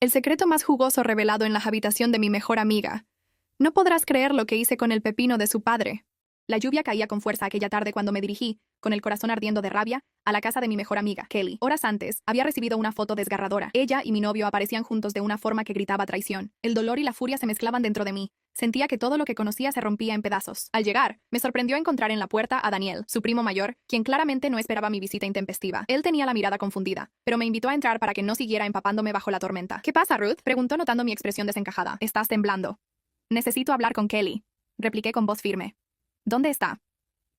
El secreto más jugoso revelado en la habitación de mi mejor amiga. No podrás creer lo que hice con el pepino de su padre. La lluvia caía con fuerza aquella tarde cuando me dirigí, con el corazón ardiendo de rabia, a la casa de mi mejor amiga, Kelly. Horas antes, había recibido una foto desgarradora. Ella y mi novio aparecían juntos de una forma que gritaba traición. El dolor y la furia se mezclaban dentro de mí. Sentía que todo lo que conocía se rompía en pedazos. Al llegar, me sorprendió encontrar en la puerta a Daniel, su primo mayor, quien claramente no esperaba mi visita intempestiva. Él tenía la mirada confundida, pero me invitó a entrar para que no siguiera empapándome bajo la tormenta. ¿Qué pasa, Ruth?, preguntó notando mi expresión desencajada. Estás temblando. Necesito hablar con Kelly, repliqué con voz firme. ¿Dónde está?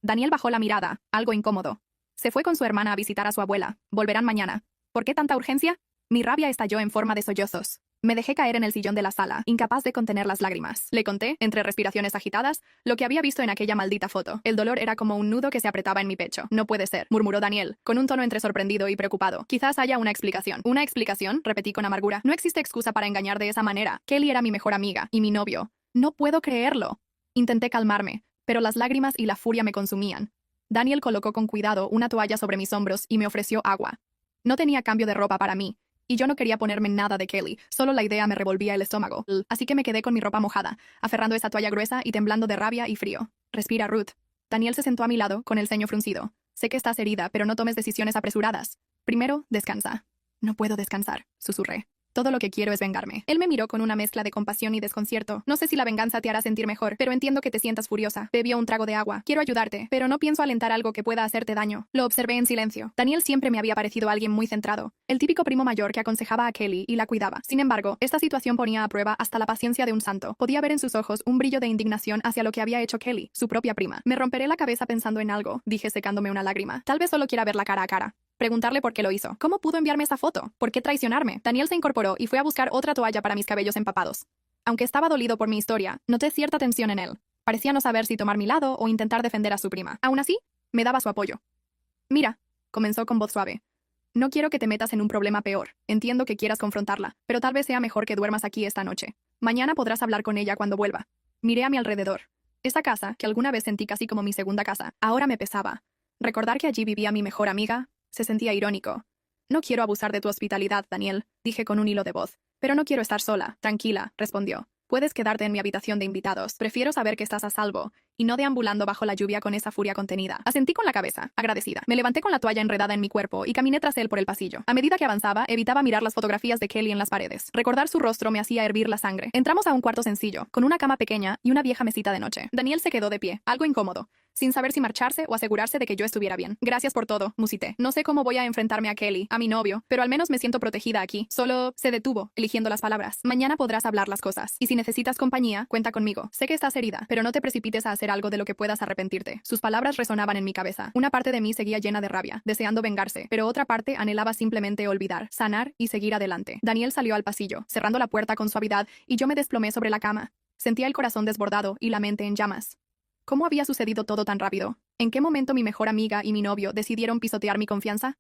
Daniel bajó la mirada, algo incómodo. Se fue con su hermana a visitar a su abuela. Volverán mañana. ¿Por qué tanta urgencia? Mi rabia estalló en forma de sollozos. Me dejé caer en el sillón de la sala, incapaz de contener las lágrimas. Le conté, entre respiraciones agitadas, lo que había visto en aquella maldita foto. El dolor era como un nudo que se apretaba en mi pecho. No puede ser, murmuró Daniel, con un tono entre sorprendido y preocupado. Quizás haya una explicación. ¿Una explicación?, repetí con amargura. No existe excusa para engañar de esa manera. Kelly era mi mejor amiga, y mi novio. No puedo creerlo. Intenté calmarme, pero las lágrimas y la furia me consumían. Daniel colocó con cuidado una toalla sobre mis hombros y me ofreció agua. No tenía cambio de ropa para mí, y yo no quería ponerme nada de Kelly, solo la idea me revolvía el estómago. Así que me quedé con mi ropa mojada, aferrando esa toalla gruesa y temblando de rabia y frío. Respira, Ruth. Daniel se sentó a mi lado, con el ceño fruncido. Sé que estás herida, pero no tomes decisiones apresuradas. Primero, descansa. No puedo descansar, susurré. Todo lo que quiero es vengarme. Él me miró con una mezcla de compasión y desconcierto. No sé si la venganza te hará sentir mejor, pero entiendo que te sientas furiosa. Bebió un trago de agua. Quiero ayudarte, pero no pienso alentar algo que pueda hacerte daño. Lo observé en silencio. Daniel siempre me había parecido alguien muy centrado. El típico primo mayor que aconsejaba a Kelly y la cuidaba. Sin embargo, esta situación ponía a prueba hasta la paciencia de un santo. Podía ver en sus ojos un brillo de indignación hacia lo que había hecho Kelly, su propia prima. Me romperé la cabeza pensando en algo, dije secándome una lágrima. Tal vez solo quiera verla cara a cara. Preguntarle por qué lo hizo. ¿Cómo pudo enviarme esa foto? ¿Por qué traicionarme? Daniel se incorporó y fue a buscar otra toalla para mis cabellos empapados. Aunque estaba dolido por mi historia, noté cierta tensión en él. Parecía no saber si tomar mi lado o intentar defender a su prima. Aún así, me daba su apoyo. Mira, comenzó con voz suave. No quiero que te metas en un problema peor. Entiendo que quieras confrontarla, pero tal vez sea mejor que duermas aquí esta noche. Mañana podrás hablar con ella cuando vuelva. Miré a mi alrededor. Esa casa, que alguna vez sentí casi como mi segunda casa, ahora me pesaba. Recordar que allí vivía mi mejor amiga se sentía irónico. No quiero abusar de tu hospitalidad, Daniel, dije con un hilo de voz. Pero no quiero estar sola. Tranquila, respondió. Puedes quedarte en mi habitación de invitados. Prefiero saber que estás a salvo, y no deambulando bajo la lluvia con esa furia contenida. Asentí con la cabeza, agradecida. Me levanté con la toalla enredada en mi cuerpo y caminé tras él por el pasillo. A medida que avanzaba, evitaba mirar las fotografías de Kelly en las paredes. Recordar su rostro me hacía hervir la sangre. Entramos a un cuarto sencillo, con una cama pequeña y una vieja mesita de noche. Daniel se quedó de pie, algo incómodo, sin saber si marcharse o asegurarse de que yo estuviera bien. Gracias por todo, musité. No sé cómo voy a enfrentarme a Kelly, a mi novio, pero al menos me siento protegida aquí. Solo se detuvo, eligiendo las palabras. Mañana podrás hablar las cosas, y si necesitas compañía, cuenta conmigo. Sé que estás herida, pero no te precipites a hacer algo de lo que puedas arrepentirte. Sus palabras resonaban en mi cabeza. Una parte de mí seguía llena de rabia, deseando vengarse, pero otra parte anhelaba simplemente olvidar, sanar y seguir adelante. Daniel salió al pasillo, cerrando la puerta con suavidad, y yo me desplomé sobre la cama. Sentía el corazón desbordado y la mente en llamas. ¿Cómo había sucedido todo tan rápido? ¿En qué momento mi mejor amiga y mi novio decidieron pisotear mi confianza?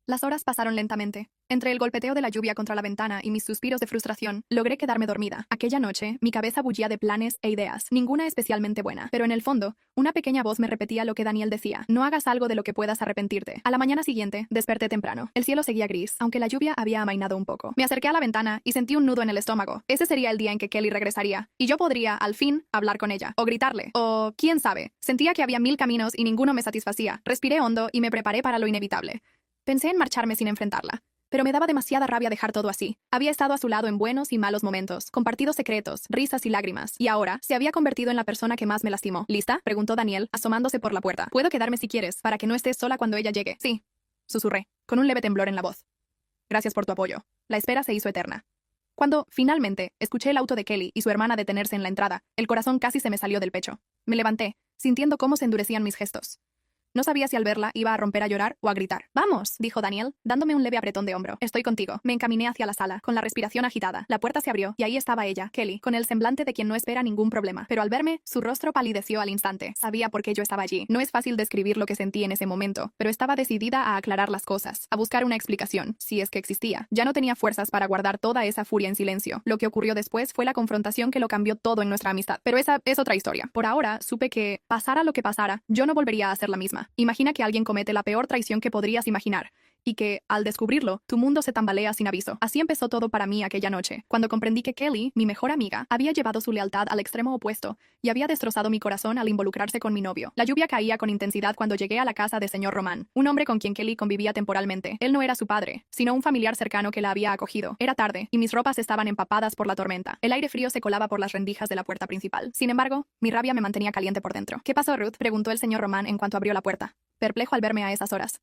Las horas pasaron lentamente. Entre el golpeteo de la lluvia contra la ventana y mis suspiros de frustración, logré quedarme dormida. Aquella noche, mi cabeza bullía de planes e ideas, ninguna especialmente buena. Pero en el fondo, una pequeña voz me repetía lo que Daniel decía. No hagas algo de lo que puedas arrepentirte. A la mañana siguiente, desperté temprano. El cielo seguía gris, aunque la lluvia había amainado un poco. Me acerqué a la ventana y sentí un nudo en el estómago. Ese sería el día en que Kelly regresaría, y yo podría, al fin, hablar con ella, o gritarle, o quién sabe. Sentía que había mil caminos y ninguno me satisfacía. Respiré hondo y me preparé para lo inevitable. Pensé en marcharme sin enfrentarla, pero me daba demasiada rabia dejar todo así. Había estado a su lado en buenos y malos momentos, compartido secretos, risas y lágrimas, y ahora se había convertido en la persona que más me lastimó. ¿Lista?, preguntó Daniel, asomándose por la puerta. Puedo quedarme si quieres, para que no estés sola cuando ella llegue. Sí, susurré, con un leve temblor en la voz. Gracias por tu apoyo. La espera se hizo eterna. Cuando, finalmente, escuché el auto de Kelly y su hermana detenerse en la entrada, el corazón casi se me salió del pecho. Me levanté, sintiendo cómo se endurecían mis gestos. No sabía si al verla iba a romper a llorar o a gritar. «Vamos», dijo Daniel, dándome un leve apretón de hombro. «Estoy contigo». Me encaminé hacia la sala, con la respiración agitada. La puerta se abrió, y ahí estaba ella, Kelly, con el semblante de quien no espera ningún problema. Pero al verme, su rostro palideció al instante. Sabía por qué yo estaba allí. No es fácil describir lo que sentí en ese momento, pero estaba decidida a aclarar las cosas, a buscar una explicación, si es que existía. Ya no tenía fuerzas para guardar toda esa furia en silencio. Lo que ocurrió después fue la confrontación que lo cambió todo en nuestra amistad. Pero esa es otra historia. Por ahora, supe que, pasara lo que pasara, yo no volvería a ser la misma. Imagina que alguien comete la peor traición que podrías imaginar, y que, al descubrirlo, tu mundo se tambalea sin aviso. Así empezó todo para mí aquella noche, cuando comprendí que Kelly, mi mejor amiga, había llevado su lealtad al extremo opuesto y había destrozado mi corazón al involucrarse con mi novio. La lluvia caía con intensidad cuando llegué a la casa de señor Román, un hombre con quien Kelly convivía temporalmente. Él no era su padre, sino un familiar cercano que la había acogido. Era tarde, y mis ropas estaban empapadas por la tormenta. El aire frío se colaba por las rendijas de la puerta principal. Sin embargo, mi rabia me mantenía caliente por dentro. ¿Qué pasó, Ruth?, preguntó el señor Román en cuanto abrió la puerta, perplejo al verme a esas horas.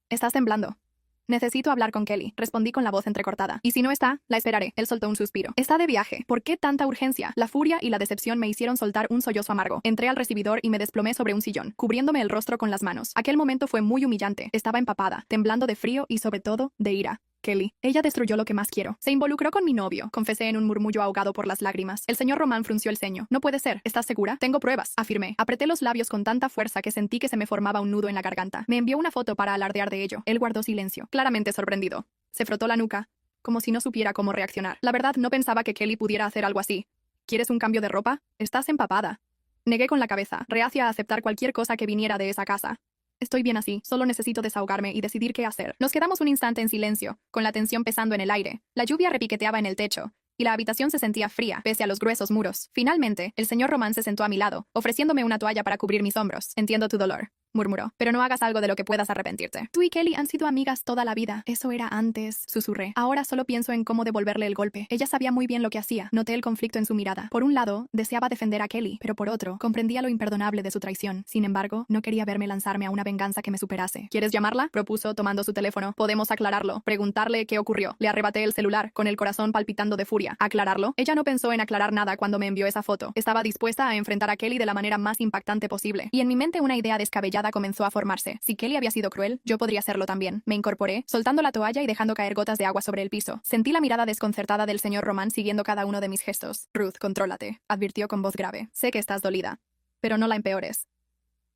Estás temblando. Necesito hablar con Kelly, respondí con la voz entrecortada. Y si no está, la esperaré. Él soltó un suspiro. Está de viaje. ¿Por qué tanta urgencia? La furia y la decepción me hicieron soltar un sollozo amargo. Entré al recibidor y me desplomé sobre un sillón, cubriéndome el rostro con las manos. Aquel momento fue muy humillante. Estaba empapada, temblando de frío y sobre todo de ira. Kelly. Ella destruyó lo que más quiero. Se involucró con mi novio, confesé en un murmullo ahogado por las lágrimas. El señor Román frunció el ceño. No puede ser. ¿Estás segura? Tengo pruebas, afirmé. Apreté los labios con tanta fuerza que sentí que se me formaba un nudo en la garganta. Me envió una foto para alardear de ello. Él guardó silencio, claramente sorprendido. Se frotó la nuca, como si no supiera cómo reaccionar. La verdad, no pensaba que Kelly pudiera hacer algo así. ¿Quieres un cambio de ropa? Estás empapada. Negué con la cabeza, reacia a aceptar cualquier cosa que viniera de esa casa. Estoy bien así, solo necesito desahogarme y decidir qué hacer. Nos quedamos un instante en silencio, con la tensión pesando en el aire. La lluvia repiqueteaba en el techo, y la habitación se sentía fría, pese a los gruesos muros. Finalmente, el señor Román se sentó a mi lado, ofreciéndome una toalla para cubrir mis hombros. Entiendo tu dolor, murmuró, pero no hagas algo de lo que puedas arrepentirte. Tú y Kelly han sido amigas toda la vida. Eso era antes, susurré. Ahora solo pienso en cómo devolverle el golpe. Ella sabía muy bien lo que hacía. Noté el conflicto en su mirada. Por un lado, deseaba defender a Kelly, pero por otro, comprendía lo imperdonable de su traición. Sin embargo, no quería verme lanzarme a una venganza que me superase. ¿Quieres llamarla?, propuso tomando su teléfono. Podemos aclararlo. Preguntarle qué ocurrió. Le arrebaté el celular, con el corazón palpitando de furia. ¿Aclararlo? Ella no pensó en aclarar nada cuando me envió esa foto. Estaba dispuesta a enfrentar a Kelly de la manera más impactante posible. Y en mi mente una idea descabellada comenzó a formarse. Si Kelly había sido cruel, yo podría serlo también. Me incorporé, soltando la toalla y dejando caer gotas de agua sobre el piso. Sentí la mirada desconcertada del señor Román siguiendo cada uno de mis gestos. Ruth, contrólate, advirtió con voz grave. Sé que estás dolida, pero no la empeores.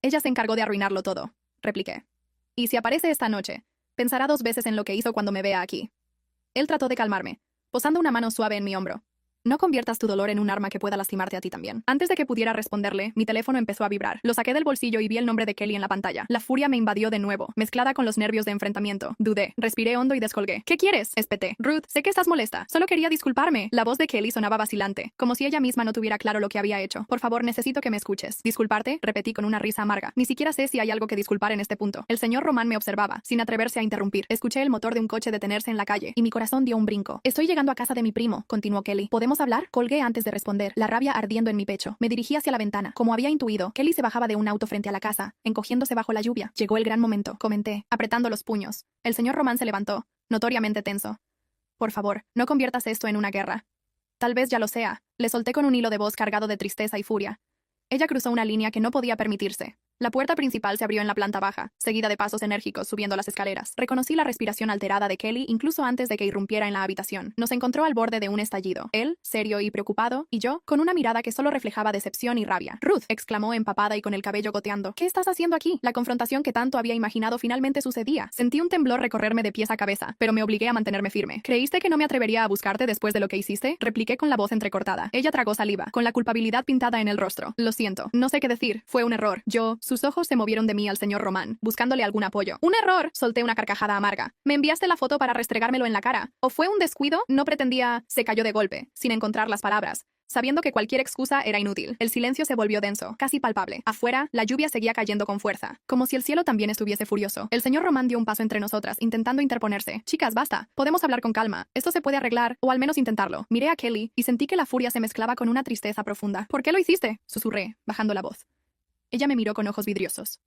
Ella se encargó de arruinarlo todo, repliqué. Y si aparece esta noche, pensará 2 veces en lo que hizo cuando me vea aquí. Él trató de calmarme, posando una mano suave en mi hombro. No conviertas tu dolor en un arma que pueda lastimarte a ti también. Antes de que pudiera responderle, mi teléfono empezó a vibrar. Lo saqué del bolsillo y vi el nombre de Kelly en la pantalla. La furia me invadió de nuevo, mezclada con los nervios de enfrentamiento. Dudé, respiré hondo y descolgué. ¿Qué quieres?, espeté. Ruth, sé que estás molesta. Solo quería disculparme. La voz de Kelly sonaba vacilante, como si ella misma no tuviera claro lo que había hecho. Por favor, necesito que me escuches. ¿Disculparte?, repetí con una risa amarga. Ni siquiera sé si hay algo que disculpar en este punto. El señor Román me observaba, sin atreverse a interrumpir. Escuché el motor de un coche detenerse en la calle, y mi corazón dio un brinco. Estoy llegando a casa de mi primo, continuó Kelly. ¿Podemos hablar? Colgué antes de responder, la rabia ardiendo en mi pecho. Me dirigí hacia la ventana. Como había intuido, Kelly se bajaba de un auto frente a la casa, encogiéndose bajo la lluvia. Llegó el gran momento, comenté, apretando los puños. El señor Román se levantó, notoriamente tenso. Por favor, no conviertas esto en una guerra. Tal vez ya lo sea. Le solté con un hilo de voz cargado de tristeza y furia. Ella cruzó una línea que no podía permitirse. La puerta principal se abrió en la planta baja, seguida de pasos enérgicos subiendo las escaleras. Reconocí la respiración alterada de Kelly incluso antes de que irrumpiera en la habitación. Nos encontró al borde de un estallido. Él, serio y preocupado, y yo, con una mirada que solo reflejaba decepción y rabia. «Ruth», exclamó empapada y con el cabello goteando. «¿Qué estás haciendo aquí?». La confrontación que tanto había imaginado finalmente sucedía. Sentí un temblor recorrerme de pies a cabeza, pero me obligué a mantenerme firme. «¿Creíste que no me atrevería a buscarte después de lo que hiciste?», repliqué con la voz entrecortada. Ella tragó saliva, con la culpabilidad pintada en el rostro. «Lo siento, no sé qué decir. Fue un error». Sus ojos se movieron de mí al señor Román, buscándole algún apoyo. «¿Un error?», solté una carcajada amarga. «¿Me enviaste la foto para restregármelo en la cara? ¿O fue un descuido?». No pretendía... Se cayó de golpe, sin encontrar las palabras, sabiendo que cualquier excusa era inútil. El silencio se volvió denso, casi palpable. Afuera, la lluvia seguía cayendo con fuerza, como si el cielo también estuviese furioso. El señor Román dio un paso entre nosotras, intentando interponerse. «Chicas, basta. Podemos hablar con calma. Esto se puede arreglar, o al menos intentarlo». Miré a Kelly, y sentí que la furia se mezclaba con una tristeza profunda. «¿Por qué lo hiciste?», susurré, bajando la voz. Ella me miró con ojos vidriosos.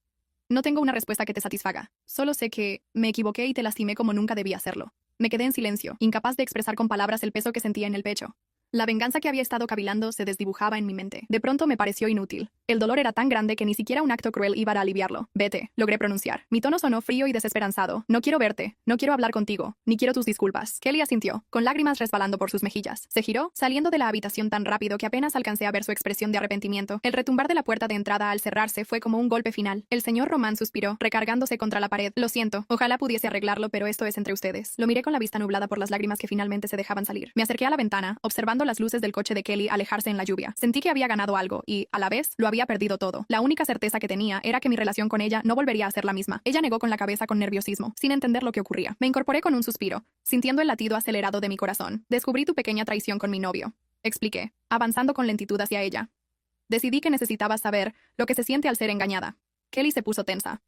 «No tengo una respuesta que te satisfaga. Solo sé que me equivoqué y te lastimé como nunca debía hacerlo». Me quedé en silencio, incapaz de expresar con palabras el peso que sentía en el pecho. La venganza que había estado cavilando se desdibujaba en mi mente. De pronto me pareció inútil. El dolor era tan grande que ni siquiera un acto cruel iba a aliviarlo. «Vete», logré pronunciar. Mi tono sonó frío y desesperanzado. «No quiero verte, no quiero hablar contigo, ni quiero tus disculpas». Kelly asintió, con lágrimas resbalando por sus mejillas. Se giró, saliendo de la habitación tan rápido que apenas alcancé a ver su expresión de arrepentimiento. El retumbar de la puerta de entrada al cerrarse fue como un golpe final. El señor Román suspiró, recargándose contra la pared. «Lo siento, ojalá pudiese arreglarlo, pero esto es entre ustedes». Lo miré con la vista nublada por las lágrimas que finalmente se dejaban salir. Me acerqué a la ventana, observando observando las luces del coche de Kelly alejarse en la lluvia. Sentí que había ganado algo y, a la vez, lo había perdido todo. La única certeza que tenía era que mi relación con ella no volvería a ser la misma. Ella negó con la cabeza con nerviosismo, sin entender lo que ocurría. Me incorporé con un suspiro, sintiendo el latido acelerado de mi corazón. Descubrí tu pequeña traición con mi novio, expliqué, avanzando con lentitud hacia ella. Decidí que necesitabas saber lo que se siente al ser engañada. Kelly se puso tensa.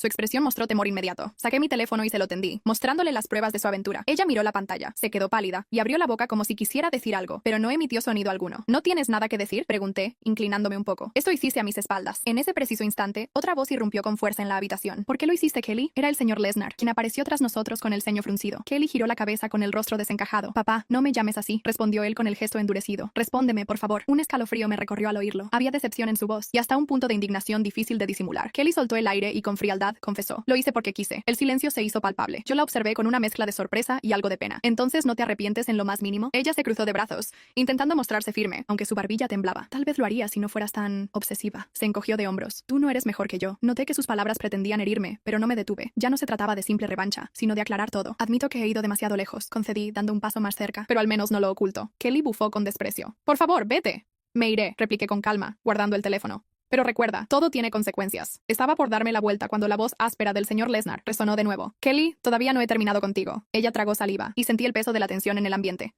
Su expresión mostró temor inmediato. Saqué mi teléfono y se lo tendí, mostrándole las pruebas de su aventura. Ella miró la pantalla, se quedó pálida y abrió la boca como si quisiera decir algo, pero no emitió sonido alguno. ¿No tienes nada que decir?, pregunté, inclinándome un poco. Esto hiciste a mis espaldas. En ese preciso instante, otra voz irrumpió con fuerza en la habitación. ¿Por qué lo hiciste, Kelly? Era el señor Lesnar, quien apareció tras nosotros con el ceño fruncido. Kelly giró la cabeza con el rostro desencajado. Papá, no me llames así, respondió él con el gesto endurecido. Respóndeme, por favor. Un escalofrío me recorrió al oírlo. Había decepción en su voz y hasta un punto de indignación difícil de disimular. Kelly soltó el aire y con frialdad confesó. Lo hice porque quise. El silencio se hizo palpable. Yo la observé con una mezcla de sorpresa y algo de pena. ¿Entonces no te arrepientes en lo más mínimo? Ella se cruzó de brazos, intentando mostrarse firme, aunque su barbilla temblaba. Tal vez lo haría si no fueras tan obsesiva. Se encogió de hombros. Tú no eres mejor que yo. Noté que sus palabras pretendían herirme, pero no me detuve. Ya no se trataba de simple revancha, sino de aclarar todo. Admito que he ido demasiado lejos, concedí, dando un paso más cerca, pero al menos no lo oculto. Kelly bufó con desprecio. Por favor, vete. Me iré, repliqué con calma, guardando el teléfono. Pero recuerda, todo tiene consecuencias. Estaba por darme la vuelta cuando la voz áspera del señor Lesnar resonó de nuevo. Kelly, todavía no he terminado contigo. Ella tragó saliva y sentí el peso de la tensión en el ambiente.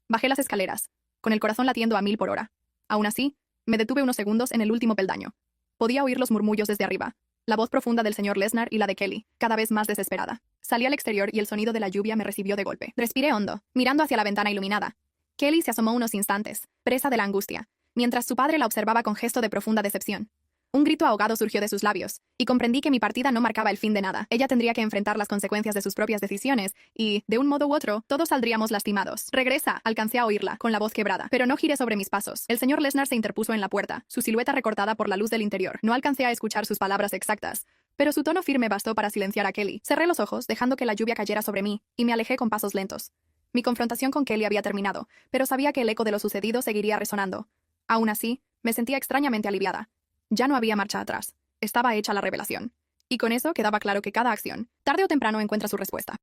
Bajé las escaleras, con el corazón latiendo a 1000 por hora. Aún así, me detuve unos segundos en el último peldaño. Podía oír los murmullos desde arriba, la voz profunda del señor Lesnar y la de Kelly, cada vez más desesperada. Salí al exterior y el sonido de la lluvia me recibió de golpe. Respiré hondo, mirando hacia la ventana iluminada. Kelly se asomó unos instantes, presa de la angustia, mientras su padre la observaba con gesto de profunda decepción. Un grito ahogado surgió de sus labios, y comprendí que mi partida no marcaba el fin de nada. Ella tendría que enfrentar las consecuencias de sus propias decisiones, y, de un modo u otro, todos saldríamos lastimados. Regresa, alcancé a oírla, con la voz quebrada, pero no giré sobre mis pasos. El señor Lesnar se interpuso en la puerta, su silueta recortada por la luz del interior. No alcancé a escuchar sus palabras exactas, pero su tono firme bastó para silenciar a Kelly. Cerré los ojos, dejando que la lluvia cayera sobre mí, y me alejé con pasos lentos. Mi confrontación con Kelly había terminado, pero sabía que el eco de lo sucedido seguiría resonando. Aún así, me sentía extrañamente aliviada. Ya no había marcha atrás. Estaba hecha la revelación. Y con eso quedaba claro que cada acción, tarde o temprano, encuentra su respuesta.